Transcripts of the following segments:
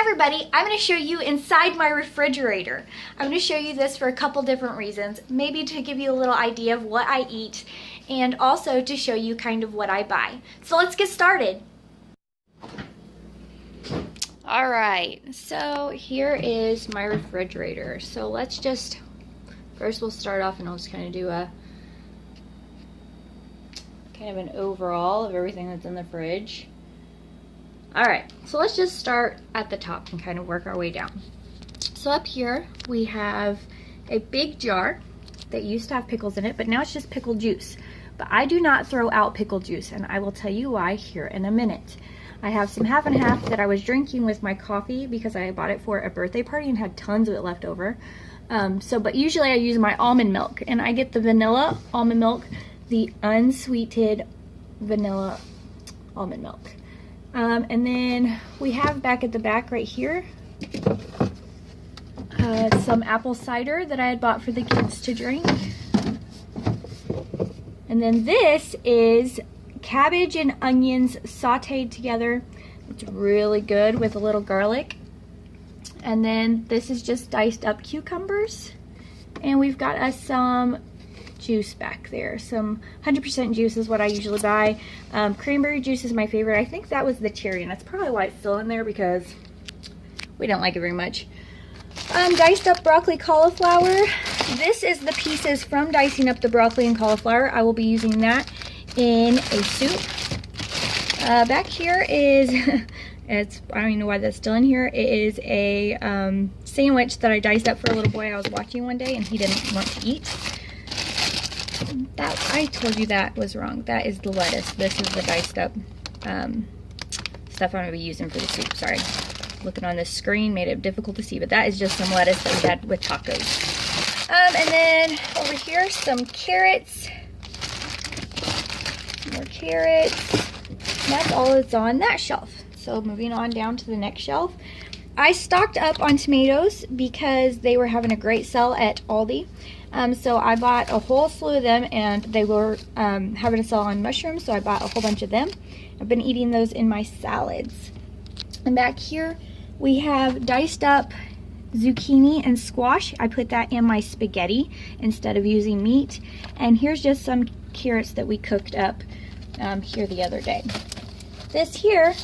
everybody, I'm going to show you inside my refrigerator. I'm going to show you this for a couple different reasons. Maybe to give you a little idea of what I eat and also to show you kind of what I buy. So let's get started. Alright, so here is my refrigerator. So let's just, first we'll start off and I'll just kind of do a kind of an overall of everything that's in the fridge. Alright, so let's just start at the top and kind of work our way down. So up here we have a big jar that used to have pickles in it, but now it's just pickle juice. But I do not throw out pickle juice, and I will tell you why here in a minute. I have some half and half that I was drinking with my coffee because I bought it for a birthday party and had tons of it left over. But usually I use my almond milk, and I get the vanilla almond milk, the unsweetened vanilla almond milk. And then we have back at the back right here some apple cider that I had bought for the kids to drink. And then this is cabbage and onions sauteed together. It's really good with a little garlic. And then this is just diced up cucumbers. And we've got us some juice back there. Some 100% juice is what I usually buy. Cranberry juice is my favorite. I think that was the cherry, and that's probably why it's still in there because we don't like it very much. Diced up broccoli cauliflower. This is the pieces from dicing up the broccoli and cauliflower. I will be using that in a soup. Back here is, I don't even know why that's still in here. It is a sandwich that I diced up for a little boy I was watching one day and he didn't want to eat. That, I told you that was wrong. That is the lettuce. This is the diced up stuff I'm going to be using for the soup. Sorry. Looking on this screen made it difficult to see, but that is just some lettuce that we had with tacos. And then over here, some carrots. More carrots. And that's all that's on that shelf. So moving on down to the next shelf. I stocked up on tomatoes because they were having a great sell at Aldi. So I bought a whole slew of them, and they were having a sell on mushrooms, so I bought a whole bunch of them. I've been eating those in my salads. And back here we have diced up zucchini and squash. I put that in my spaghetti instead of using meat. And here's just some carrots that we cooked up here the other day. This here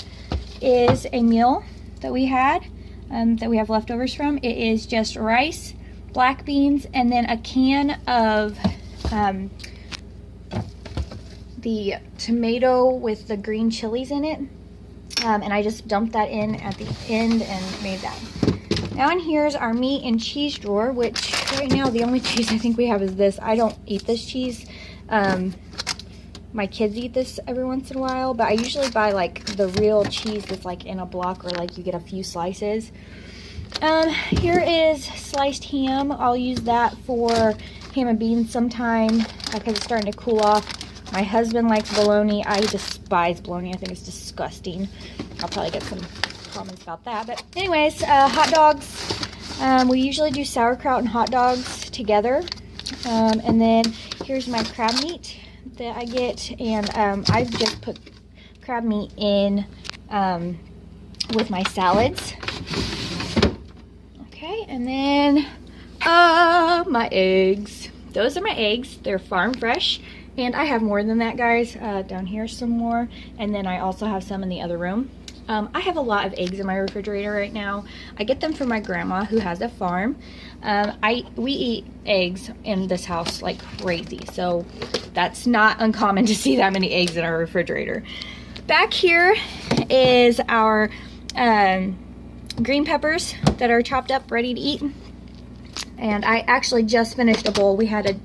is a meal that we had that we have leftovers from. It is just rice, black beans, and then a can of the tomato with the green chilies in it. And I just dumped that in at the end and made that. Now in here's our meat and cheese drawer, which right now the only cheese I think we have is this. I don't eat this cheese. My kids eat this every once in a while, but I usually buy like the real cheese that's like in a block, or like you get a few slices. Here is sliced ham. I'll use that for ham and beans sometime because it's starting to cool off. My husband likes bologna. I despise bologna. I think it's disgusting. I'll probably get some comments about that. But anyways, hot dogs. We usually do sauerkraut and hot dogs together. And then here's my crab meat that I get. And I've just put crab meat in with my salads. Okay, and then my eggs. Those are my eggs. They're farm fresh. And I have more than that, guys. Down here some more. And then I also have some in the other room. I have a lot of eggs in my refrigerator right now. I get them from my grandma who has a farm. We eat eggs in this house like crazy. So that's not uncommon to see that many eggs in our refrigerator. Back here is our green peppers that are chopped up, ready to eat. And I actually just finished a bowl. We had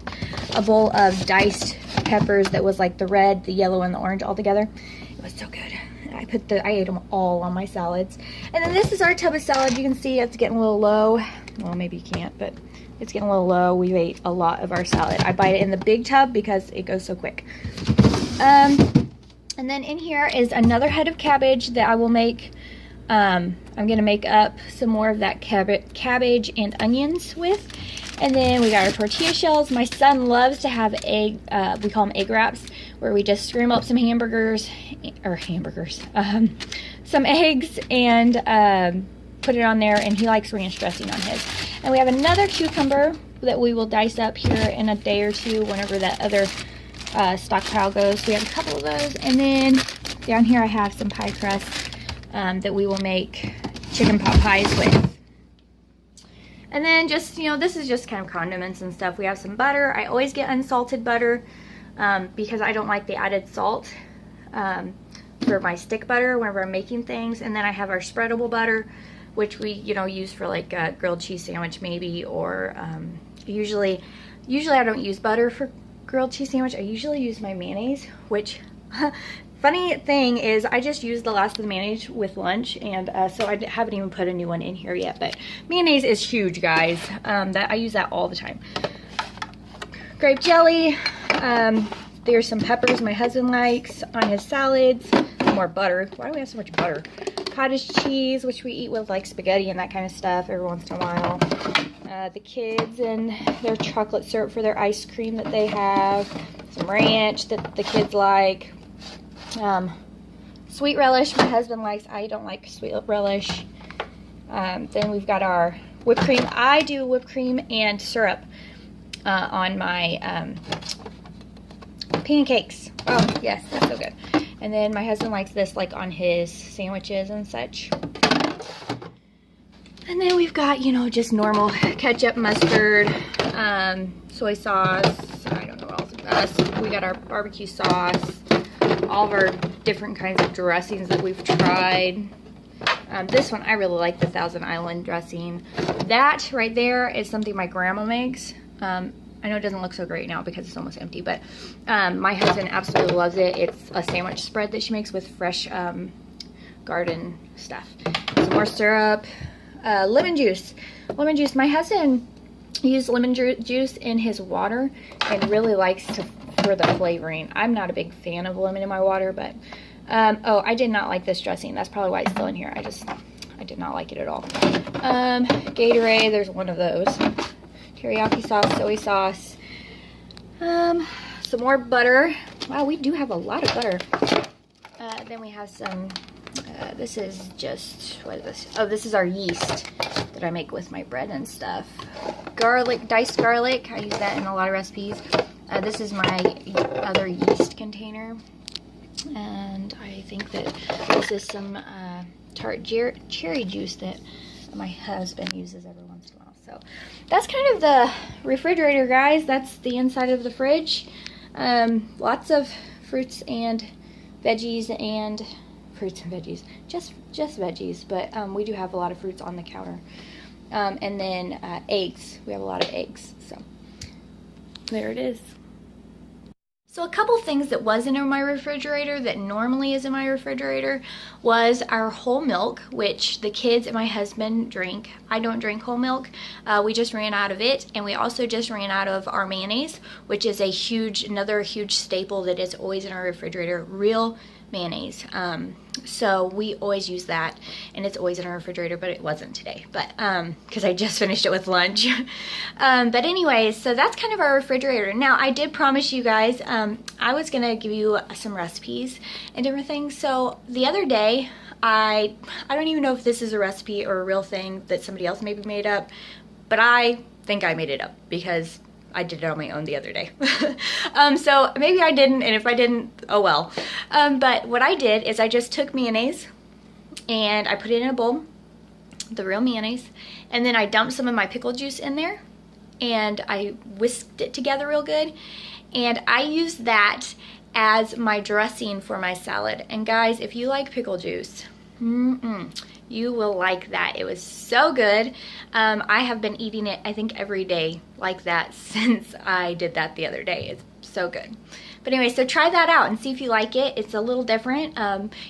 a bowl of diced peppers that was like the red, the yellow, and the orange all together. It was so good. I ate them all on my salads. And then this is our tub of salad. You can see it's getting a little low. Well, maybe you can't, but it's getting a little low. We've ate a lot of our salad. I buy it in the big tub because it goes so quick. And then in here is another head of cabbage that I will make. I'm gonna make up some more of that cabbage and onions with. And then we got our tortilla shells. My son loves to have egg, we call them egg wraps, where we just scramble up some some eggs and put it on there, and he likes ranch dressing on his. And we have another cucumber that we will dice up here in a day or two whenever that other stockpile goes. We have a couple of those. And then down here I have some pie crust that we will make chicken pot pies with. And then just, you know, this is just kind of condiments and stuff. We have some butter. I always get unsalted butter because I don't like the added salt for my stick butter whenever I'm making things. And then I have our spreadable butter, which we, you know, use for like a grilled cheese sandwich maybe, or usually I don't use butter for grilled cheese sandwich. I usually use my mayonnaise, which funny thing is I just used the last of the mayonnaise with lunch, and so I haven't even put a new one in here yet. But mayonnaise is huge, guys. That I use that all the time. Grape jelly. There's some peppers my husband likes on his salads. More butter. Why do we have so much butter? Cottage cheese, which we eat with like spaghetti and that kind of stuff every once in a while. The kids and their chocolate syrup for their ice cream that they have. Some ranch that the kids like. Sweet relish my husband likes. I don't like sweet relish. Then we've got our whipped cream. I do whipped cream and syrup on my pancakes. Oh yes, that's so good. And then my husband likes this like on his sandwiches and such. And then we've got, you know, just normal ketchup, mustard, soy sauce. I don't know what else. We got our barbecue sauce. All of our different kinds of dressings that we've tried. This one, I really like the Thousand Island dressing. That right there is something my grandma makes. I know it doesn't look so great now because it's almost empty, but my husband absolutely loves it. It's a sandwich spread that she makes with fresh garden stuff. Some more syrup. Lemon juice. Lemon juice. My husband used lemon juice in his water and really likes for the flavoring. I'm not a big fan of lemon in my water, but oh, I did not like this dressing. That's probably why it's still in here. I did not like it at all. Gatorade, there's one of those. Teriyaki sauce, soy sauce. Some more butter. Wow, we do have a lot of butter. Then we have some, this is just, what is this? Oh, this is our yeast that I make with my bread and stuff. Garlic, diced garlic. I use that in a lot of recipes. This is my other yeast container. And I think that this is some tart cherry juice that my husband uses every once in a while. So that's kind of the refrigerator, guys. That's the inside of the fridge. Lots of fruits and veggies and just veggies, but we do have a lot of fruits on the counter. And then eggs. We have a lot of eggs. So there it is. So a couple things that wasn't in my refrigerator that normally is in my refrigerator was our whole milk, which the kids and my husband drink. I don't drink whole milk. We just ran out of it, and we also just ran out of our mayonnaise, which is another huge staple that is always in our refrigerator, real mayonnaise. So we always use that, and it's always in our refrigerator, but it wasn't today, but because I just finished it with lunch. But anyways, so that's kind of our refrigerator. Now, I did promise you guys I was gonna give you some recipes and different things. So the other day, I don't even know if this is a recipe or a real thing that somebody else maybe made up, but I think I made it up because I did it on my own the other day. So maybe I didn't, and if I didn't, oh well. But what I did is I just took mayonnaise and I put it in a bowl, the real mayonnaise, and then I dumped some of my pickle juice in there and I whisked it together real good, and I used that as my dressing for my salad. And guys, if you like pickle juice, you will like that. It was so good. I have been eating it, I think, every day like that since I did that the other day. It's so good. But anyway, so try that out and see if you like it. It's a little different.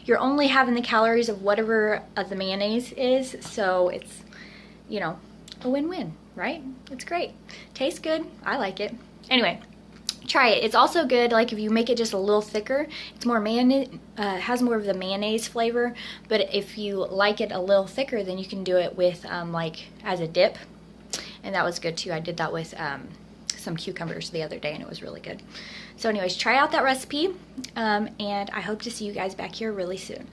You're only having the calories of whatever the mayonnaise is, so it's, you know, a win-win, right? It's great. Tastes good. I like it. Anyway, try it. It's also good, like if you make it just a little thicker, it's more mayonnaise, has more of the mayonnaise flavor, but if you like it a little thicker, then you can do it with like as a dip, and that was good too. I did that with some cucumbers the other day, and it was really good. So anyways, try out that recipe, and I hope to see you guys back here really soon.